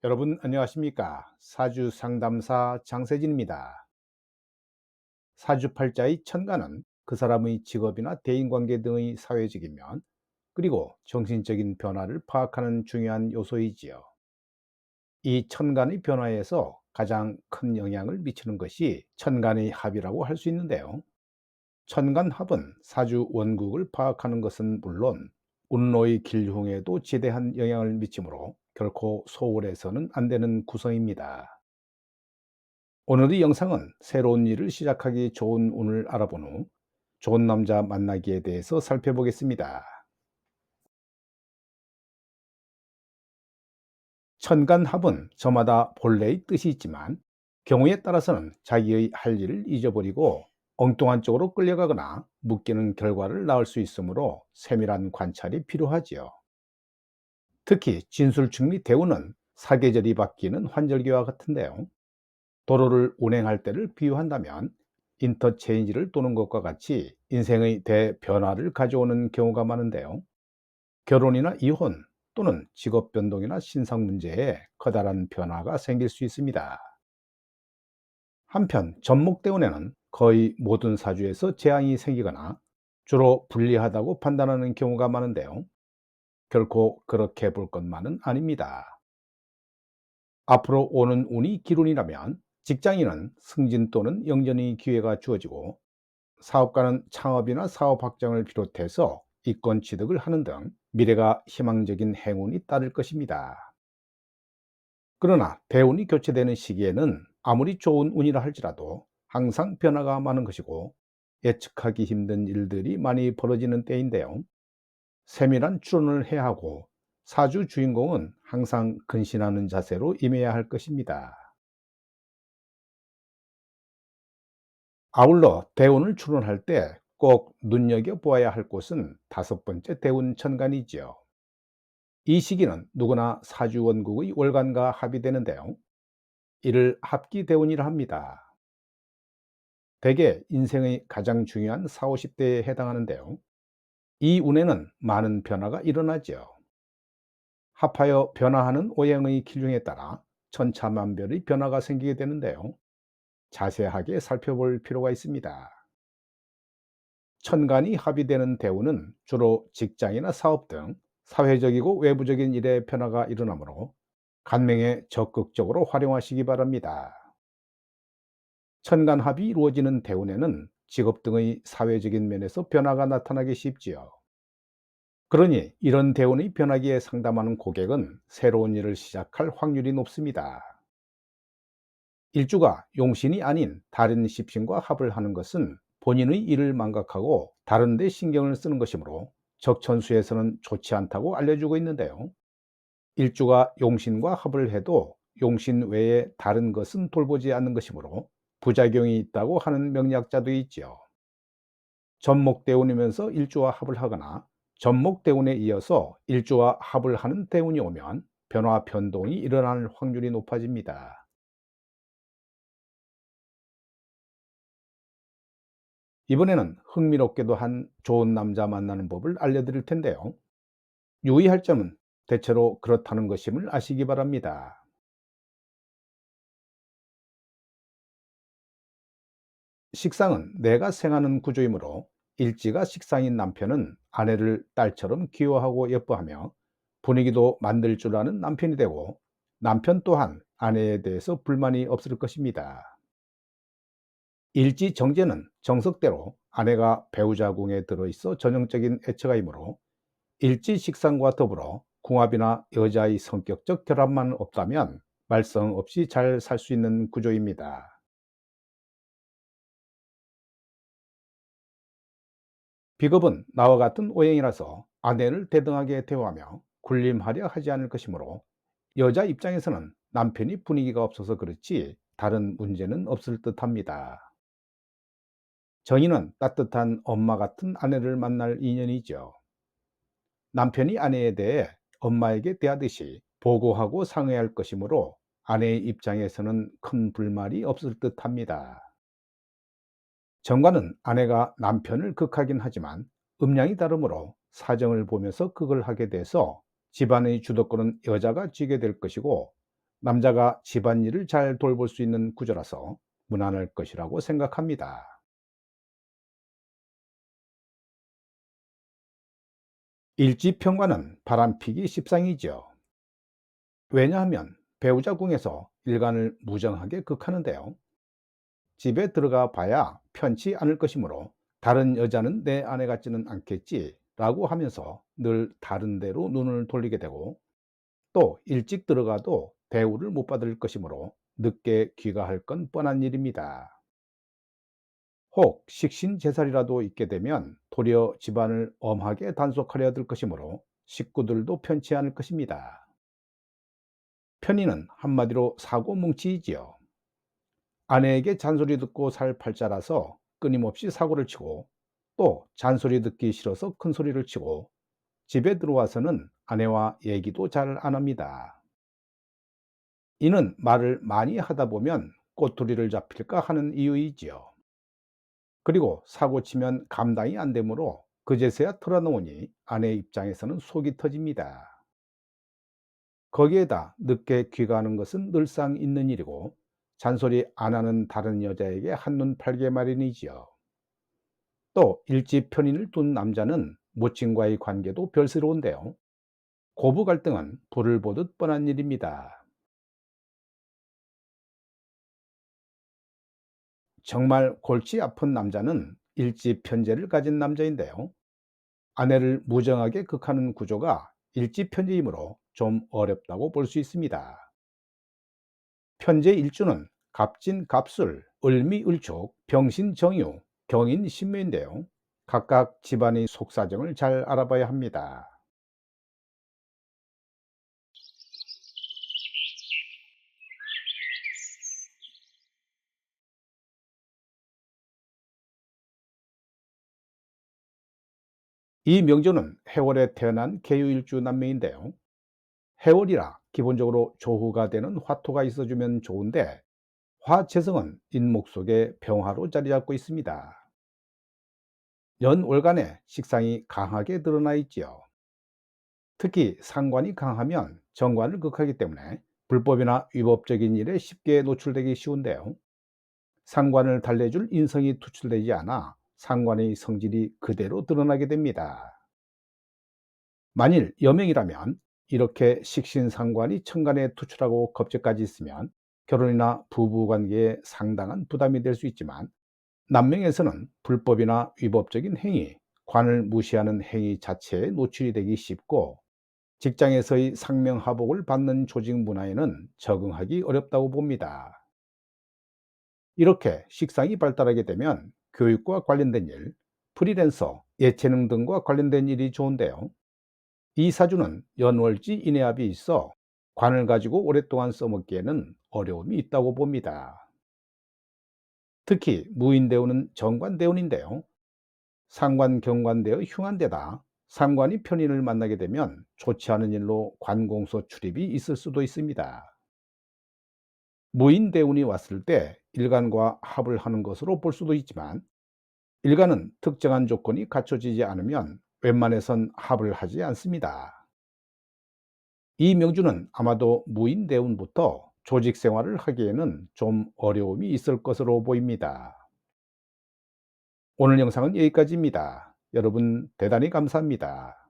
여러분 안녕하십니까? 사주 상담사 장세진입니다. 사주팔자의 천간은 그 사람의 직업이나 대인관계 등의 사회적인 면, 그리고 정신적인 변화를 파악하는 중요한 요소이지요. 이 천간의 변화에서 가장 큰 영향을 미치는 것이 천간의 합이라고 할 수 있는데요. 천간합은 사주 원국을 파악하는 것은 물론 운로의 길흉에도 지대한 영향을 미치므로 결코 소홀해서는 안 되는 구성입니다. 오늘의 영상은 새로운 일을 시작하기 좋은 운을 알아본 후 좋은 남자 만나기에 대해서 살펴보겠습니다. 천간합은 저마다 본래의 뜻이 있지만 경우에 따라서는 자기의 할 일을 잊어버리고 엉뚱한 쪽으로 끌려가거나 묶이는 결과를 낳을 수 있으므로 세밀한 관찰이 필요하지요. 특히 진술충 및 대우는 사계절이 바뀌는 환절기와 같은데요. 도로를 운행할 때를 비유한다면 인터체인지를 도는 것과 같이 인생의 대변화를 가져오는 경우가 많은데요. 결혼이나 이혼 또는 직업 변동이나 신상 문제에 커다란 변화가 생길 수 있습니다. 한편 전목대운에는 거의 모든 사주에서 재앙이 생기거나 주로 불리하다고 판단하는 경우가 많은데요. 결코 그렇게 볼 것만은 아닙니다. 앞으로 오는 운이 기운이라면 직장인은 승진 또는 영전의 기회가 주어지고, 사업가는 창업이나 사업 확장을 비롯해서 이권 취득을 하는 등 미래가 희망적인 행운이 따를 것입니다. 그러나 대운이 교체되는 시기에는 아무리 좋은 운이라 할지라도 항상 변화가 많은 것이고 예측하기 힘든 일들이 많이 벌어지는 때인데요. 세밀한 추론을 해야 하고 사주 주인공은 항상 근신하는 자세로 임해야 할 것입니다. 아울러 대운을 추론할 때 꼭 눈여겨보아야 할 곳은 다섯 번째 대운 천간이지요. 이 시기는 누구나 사주 원국의 월간과 합이 되는데요. 이를 합기 대운이라 합니다. 대개 인생의 가장 중요한 4, 50대에 해당하는데요. 이 운에는 많은 변화가 일어나지요. 합하여 변화하는 오행의 기준에 따라 천차만별의 변화가 생기게 되는데요. 자세하게 살펴볼 필요가 있습니다. 천간이 합의되는 대운은 주로 직장이나 사업 등 사회적이고 외부적인 일에 변화가 일어나므로 간명에 적극적으로 활용하시기 바랍니다. 천간합이 이루어지는 대운에는 직업 등의 사회적인 면에서 변화가 나타나기 쉽지요. 그러니 이런 대운의 변화기에 상담하는 고객은 새로운 일을 시작할 확률이 높습니다. 일주가 용신이 아닌 다른 십신과 합을 하는 것은 본인의 일을 망각하고 다른 데 신경을 쓰는 것이므로 적천수에서는 좋지 않다고 알려주고 있는데요. 일주가 용신과 합을 해도 용신 외에 다른 것은 돌보지 않는 것이므로 부작용이 있다고 하는 명리학자도 있지요. 전목대운이면서 일주와 합을 하거나 전목대운에 이어서 일주와 합을 하는 대운이 오면 변화 변동이 일어날 확률이 높아집니다. 이번에는 흥미롭게도 한 좋은 남자 만나는 법을 알려드릴 텐데요. 유의할 점은 대체로 그렇다는 것임을 아시기 바랍니다. 식상은 내가 생하는 구조이므로 일지가 식상인 남편은 아내를 딸처럼 귀여워하고 예뻐하며 분위기도 만들 줄 아는 남편이 되고, 남편 또한 아내에 대해서 불만이 없을 것입니다. 일지 정제는 정석대로 아내가 배우자궁에 들어있어 전형적인 애처가이므로 일지 식상과 더불어 궁합이나 여자의 성격적 결합만 없다면 말썽 없이 잘 살 수 있는 구조입니다. 비겁은 나와 같은 오행이라서 아내를 대등하게 대우하며 군림하려 하지 않을 것이므로 여자 입장에서는 남편이 분위기가 없어서 그렇지 다른 문제는 없을 듯합니다. 정의는 따뜻한 엄마 같은 아내를 만날 인연이죠. 남편이 아내에 대해 엄마에게 대하듯이 보고하고 상의할 것이므로 아내의 입장에서는 큰 불만이 없을 듯합니다. 정과는 아내가 남편을 극하긴 하지만 음량이 다르므로 사정을 보면서 극을 하게 돼서 집안의 주도권은 여자가 쥐게 될 것이고, 남자가 집안일을 잘 돌볼 수 있는 구조라서 무난할 것이라고 생각합니다. 일지평가는 바람피기 십상이죠. 왜냐하면 배우자 궁에서 일간을 무정하게 극하는데요. 집에 들어가 봐야 편치 않을 것이므로 다른 여자는 내 아내 같지는 않겠지 라고 하면서 늘 다른 데로 눈을 돌리게 되고, 또 일찍 들어가도 대우를 못 받을 것이므로 늦게 귀가할 건 뻔한 일입니다. 혹 식신제살이라도 있게 되면 도리어 집안을 엄하게 단속하려 들 것이므로 식구들도 편치 않을 것입니다. 편의는 한마디로 사고뭉치이지요. 아내에게 잔소리 듣고 살 팔자라서 끊임없이 사고를 치고, 또 잔소리 듣기 싫어서 큰 소리를 치고, 집에 들어와서는 아내와 얘기도 잘 안 합니다. 이는 말을 많이 하다 보면 꼬투리를 잡힐까 하는 이유이지요. 그리고 사고 치면 감당이 안 되므로 그제서야 털어놓으니 아내 입장에서는 속이 터집니다. 거기에다 늦게 귀가하는 것은 늘상 있는 일이고, 잔소리 안 하는 다른 여자에게 한눈 팔게 마련이지요. 또 일집 편인을 둔 남자는 모친과의 관계도 별스러운데요. 고부 갈등은 불을 보듯 뻔한 일입니다. 정말 골치 아픈 남자는 일집 편제를 가진 남자인데요. 아내를 무정하게 극하는 구조가 일집 편제이므로 좀 어렵다고 볼 수 있습니다. 편제 일주는 갑진 갑술, 을미 을축, 병신 정유, 경인 신묘인데요. 각각 집안의 속사정을 잘 알아봐야 합니다. 이 명조는 해월에 태어난 계유일주 남매인데요. 해월이라 기본적으로 조후가 되는 화토가 있어주면 좋은데, 화재성은 인목 속에 병화로 자리 잡고 있습니다. 연월간에 식상이 강하게 드러나 있지요. 특히 상관이 강하면 정관을 극하기 때문에 불법이나 위법적인 일에 쉽게 노출되기 쉬운데요. 상관을 달래줄 인성이 투출되지 않아 상관의 성질이 그대로 드러나게 됩니다. 만일 여명이라면 이렇게 식신상관이 천간에 투출하고 겁재까지 있으면 결혼이나 부부관계에 상당한 부담이 될 수 있지만, 남명에서는 불법이나 위법적인 행위, 관을 무시하는 행위 자체에 노출이 되기 쉽고, 직장에서의 상명하복을 받는 조직 문화에는 적응하기 어렵다고 봅니다. 이렇게 식상이 발달하게 되면 교육과 관련된 일, 프리랜서, 예체능 등과 관련된 일이 좋은데요. 이 사주는 연월지 인해합이 있어 관을 가지고 오랫동안 써먹기에는 어려움이 있다고 봅니다. 특히 무인대운은 정관대운인데요. 상관 경관되어 흉한데다 상관이 편인을 만나게 되면 좋지 않은 일로 관공서 출입이 있을 수도 있습니다. 무인대운이 왔을 때 일간과 합을 하는 것으로 볼 수도 있지만, 일간은 특정한 조건이 갖춰지지 않으면 웬만해선 합을 하지 않습니다. 이 명주는 아마도 무인대운부터 조직 생활을 하기에는 좀 어려움이 있을 것으로 보입니다. 오늘 영상은 여기까지입니다. 여러분 대단히 감사합니다.